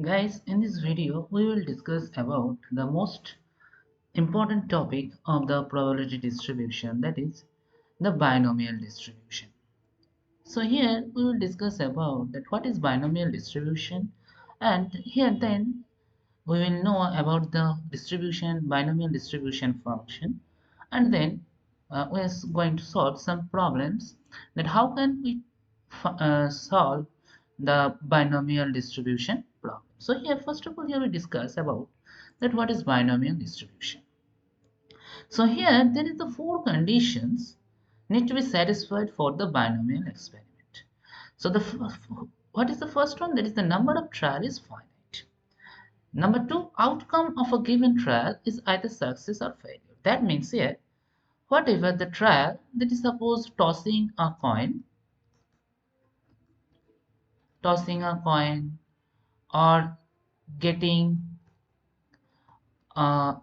Guys, in this video, we will discuss about the most important topic of the probability distribution, that is the binomial distribution. So here we will discuss about that what is binomial distribution, and here then we will know about the distribution, binomial distribution function, and then we are going to solve some problems that how can we solve the binomial distribution problem. So here first of all here we discuss about that what is binomial distribution. So here there is the four conditions need to be satisfied for the binomial experiment. So what is the first one? That is the number of trial is finite. Number two, outcome of a given trial is either success or failure. That means here, whatever the trial, that is suppose tossing a coin, or getting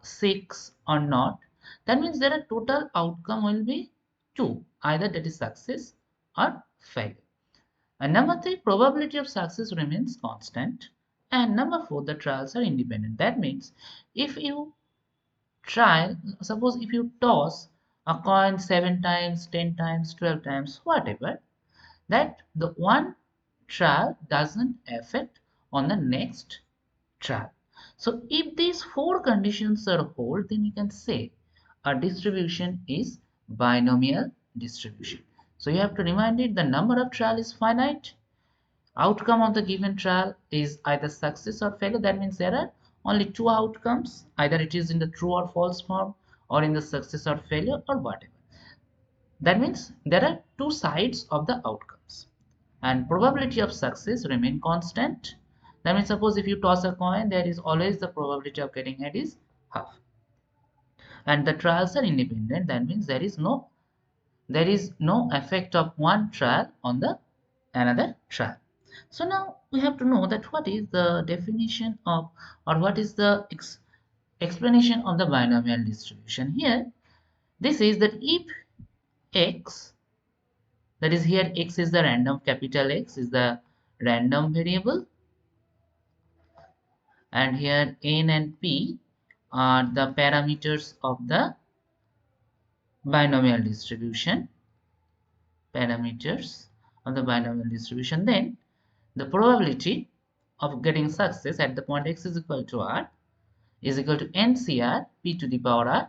6 or not, that means there are total outcome will be 2, either that is success or failure. And number 3, probability of success remains constant. And number 4, the trials are independent. That means if you try, suppose if you toss a coin 7 times, 10 times, 12 times, whatever, that the one trial doesn't affect on the next trial. So if these four conditions are whole, then you can say a distribution is binomial distribution. So you have to remind it the number of trial is finite, outcome of the given trial is either success or failure. That means there are only two outcomes, either it is in the true or false form or in the success or failure or whatever. That means there are two sides of the outcomes, and probability of success remain constant. That means suppose if you toss a coin, there is always the probability of getting head is half, and the trials are independent. That means there is no effect of one trial on the another trial. So now we have to know that what is the definition of, or what is the explanation of the binomial distribution. Here this is that if x, that is here x is the random, capital X is the random variable, and here n and p are the parameters of the binomial distribution, then the probability of getting success at the point x is equal to r is equal to ncr p to the power r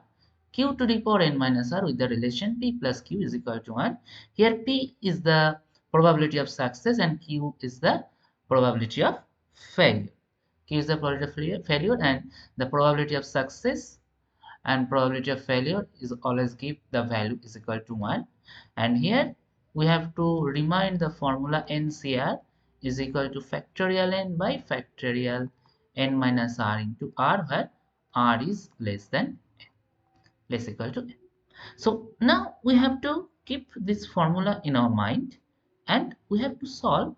q to the power n minus r with the relation p plus q is equal to 1. Here p is the probability of success and q is the probability of failure. Q is the probability of failure, and the probability of success and probability of failure is always give the value is equal to 1. And here we have to remind the formula ncr is equal to factorial n by factorial n minus r into r, where r is less than n, less equal to n. So now we have to keep this formula in our mind, and we have to solve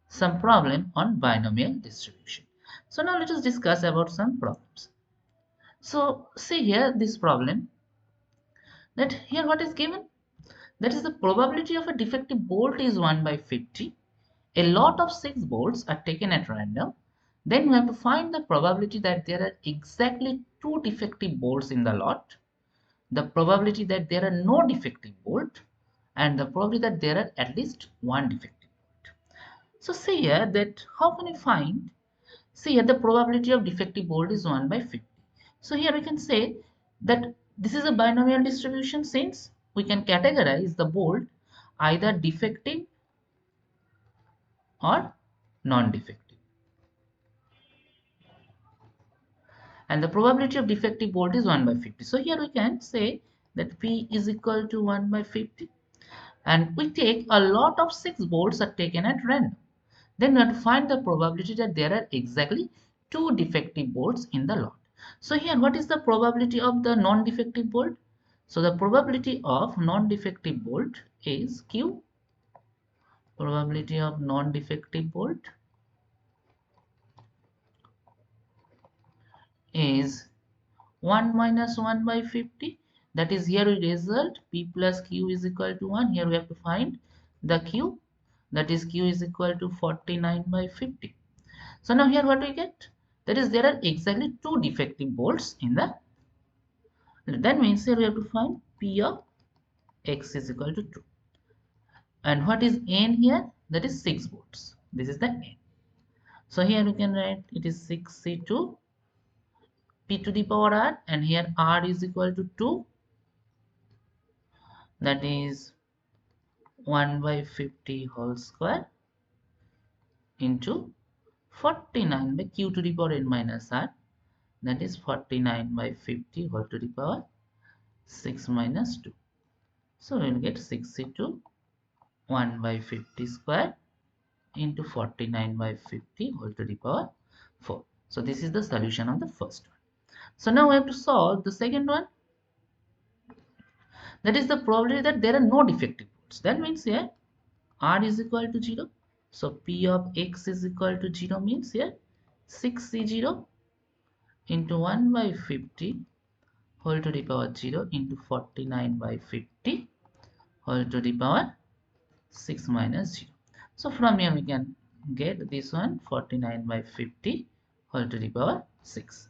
some problem on binomial distribution. So now let us discuss about some problems. So see here this problem, that here what is given, that is the probability of a defective bolt is 1 by 50. A lot of 6 bolts are taken at random. Then we have to find the probability that there are exactly 2 defective bolts in the lot, the probability that there are no defective bolt, and the probability that there are at least one defective bolt. So see here that how can we find, see here the probability of defective bolt is 1 by 50. So here we can say that this is a binomial distribution, since we can categorize the bolt either defective or non-defective, and the probability of defective bolt is 1 by 50. So here we can say that p is equal to 1 by 50, and we take a lot of 6 bolts are taken at random. Then we have to find the probability that there are exactly 2 defective bolts in the lot. So here what is the probability of the non-defective bolt? So the probability of non-defective bolt is q, probability of non-defective bolt is 1 minus 1 by 50. That is, here we result p plus q is equal to 1. Here we have to find the q, that is q is equal to 49 by 50. So now here what we get? That is, there are exactly two defective bolts in the. That means here we have to find P of x is equal to 2. And what is n here? That is 6 bolts. This is the n. So here we can write it is 6c2 p to the power r, and here r is equal to 2. That is 1 by 50 whole square into 49 by q to the power n minus r. That is 49 by 50 whole to the power 6 minus 2. So we will get 6c2 1 by 50 square into 49 by 50 whole to the power 4. So this is the solution of the first one. So now we have to solve the second one. That is the probability that there are no defective bolts. That means here r is equal to 0. So p of x is equal to 0 means here 6c0 into 1 by 50 whole to the power 0 into 49 by 50 whole to the power 6 minus 0. So from here we can get this one 49 by 50 whole to the power 6.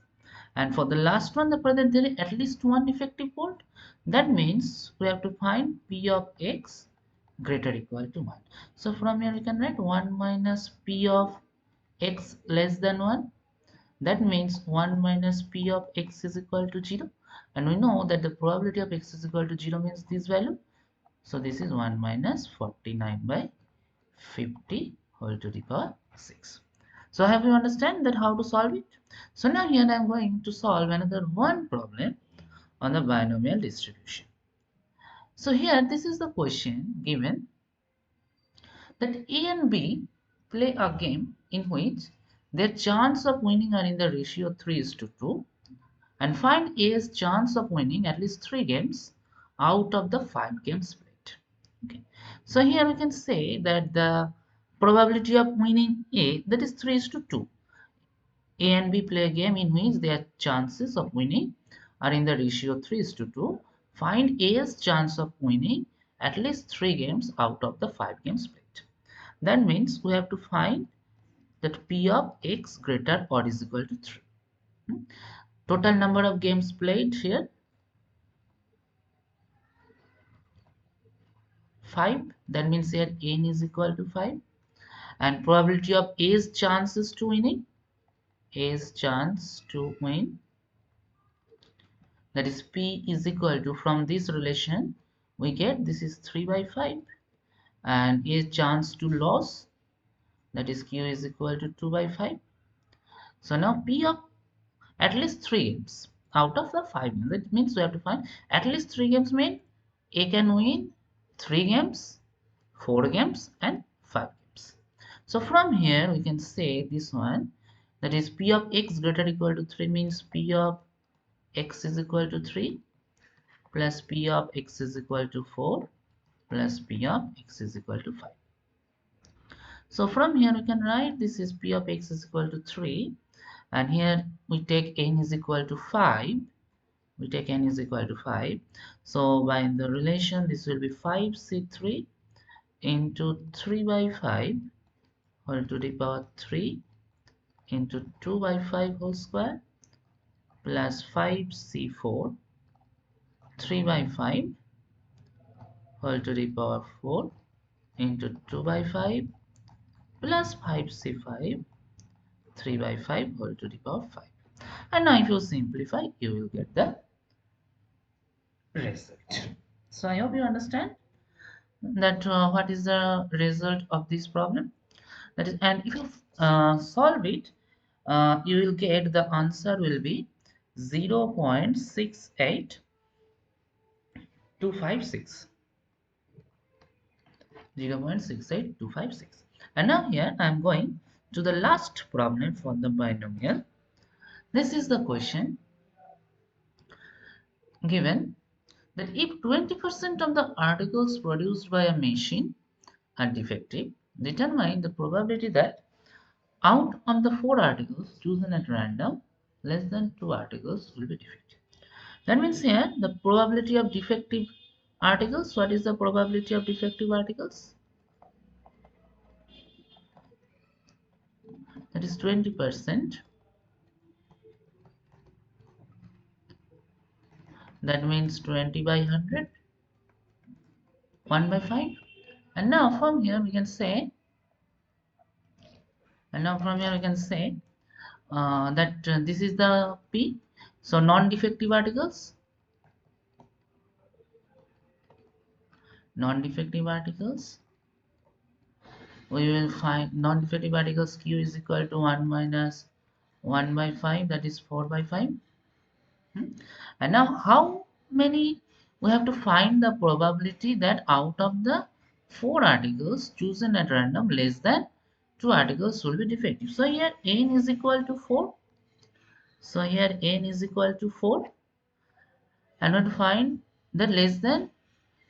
And for the last one, the present there is at least one defective bolt. That means we have to find p of x greater or equal to 1. So from here we can write 1 minus p of x less than 1. That means 1 minus p of x is equal to 0. And we know that the probability of x is equal to 0 means this value. So this is 1 minus 49 by 50 whole to the power 6. So have you understand that how to solve it? So now here I am going to solve another one problem on the binomial distribution. So here this is the question given that A and B play a game in which their chance of winning are in the ratio 3:2, and find A's chance of winning at least 3 games out of the 5 games played. Okay. So here we can say that the probability of winning A, that is 3:2. A and B play a game in which their chances of winning are in the ratio 3:2. Find A's chance of winning at least 3 games out of the 5 games played. That means we have to find that P of x greater or is equal to 3. Total number of games played here 5. That means here n is equal to 5. And probability of A's chances to winning, A's chance to win, that is P is equal to, from this relation we get this is 3 by 5, and A's chance to loss, that is Q is equal to 2 by 5. So now P of at least 3 games out of the 5 games, that means we have to find at least 3 games mean A can win 3 games, 4 games and 5 games. So from here we can say this one, that is P of x greater or equal to 3 means P of x is equal to 3 plus P of x is equal to 4 plus P of x is equal to 5. So from here we can write this is P of x is equal to 3, and here we take n is equal to 5. We take n is equal to 5. So by the relation this will be 5c3 into 3 by 5 whole to the power 3 into 2 by 5 whole square plus 5c4 3 by 5 whole to the power 4 into 2 by 5 plus 5c5 3 by 5 whole to the power 5. And now if you simplify you will get the result. So I hope you understand that what is the result of this problem. That is, and if you solve it, you will get the answer will be 0.68256. 0.68256. And now here I am going to the last problem for the binomial. This is the question given that if 20% of the articles produced by a machine are defective, determine the probability that out of the 4 articles chosen at random, less than 2 articles will be defective. That means here the probability of defective articles. What is the probability of defective articles? that is 20%. That means 20 by 100, 1 by 5. And now from here we can say, that this is the P. So non-defective articles, we will find non-defective articles Q is equal to 1 minus 1 by 5, that is 4 by 5. And now how many, we have to find the probability that out of the 4 articles chosen at random, less than 2 articles will be defective. So here n is equal to 4. So here n is equal to 4, and we have to find that less than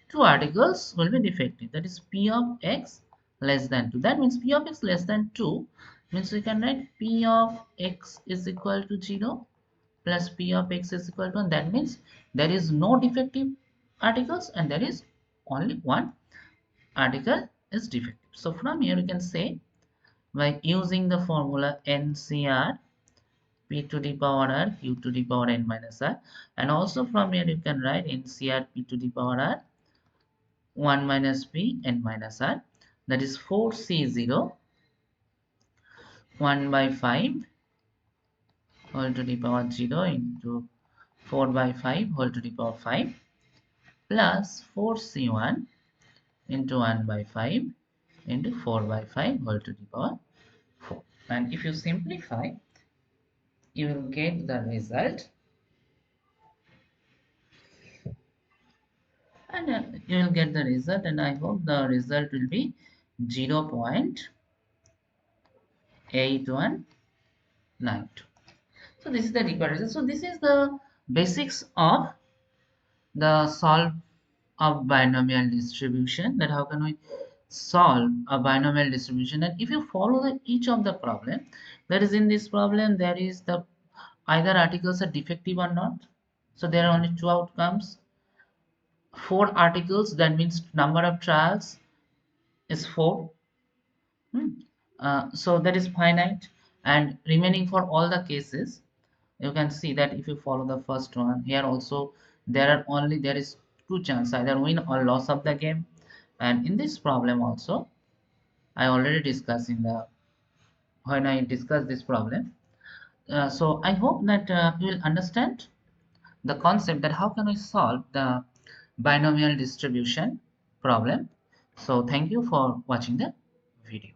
2 articles will be defective. That is P of x less than 2. That means P of x less than 2 means we can write P of x is equal to 0 plus P of x is equal to 1. That means there is no defective articles and there is only one article is defective. So from here you can say, by using the formula NCR P to the power r Q to the power n minus r, and also from here you can write NCR P to the power r 1 minus P n minus r, that is 4C0 1 by 5 whole to the power 0 into 4 by 5 whole to the power 5 plus 4C1 into 1 by 5 into 4 by 5 whole to the power 4. And if you simplify, you will get the result, and I hope the result will be 0.8192. So this is the required result. So this is the basics of the solve of binomial distribution, that how can we solve a binomial distribution. And if you follow each of the problem, that is in this problem there is the either articles are defective or not. So there are only two outcomes. 4 articles, that means number of trials is 4. So that is finite, and remaining for all the cases, you can see that if you follow the first one, here also there is two chances, either win or loss of the game. And in this problem also, I already discussed when I discussed this problem. So I hope that you will understand the concept that how can we solve the binomial distribution problem. So thank you for watching the video.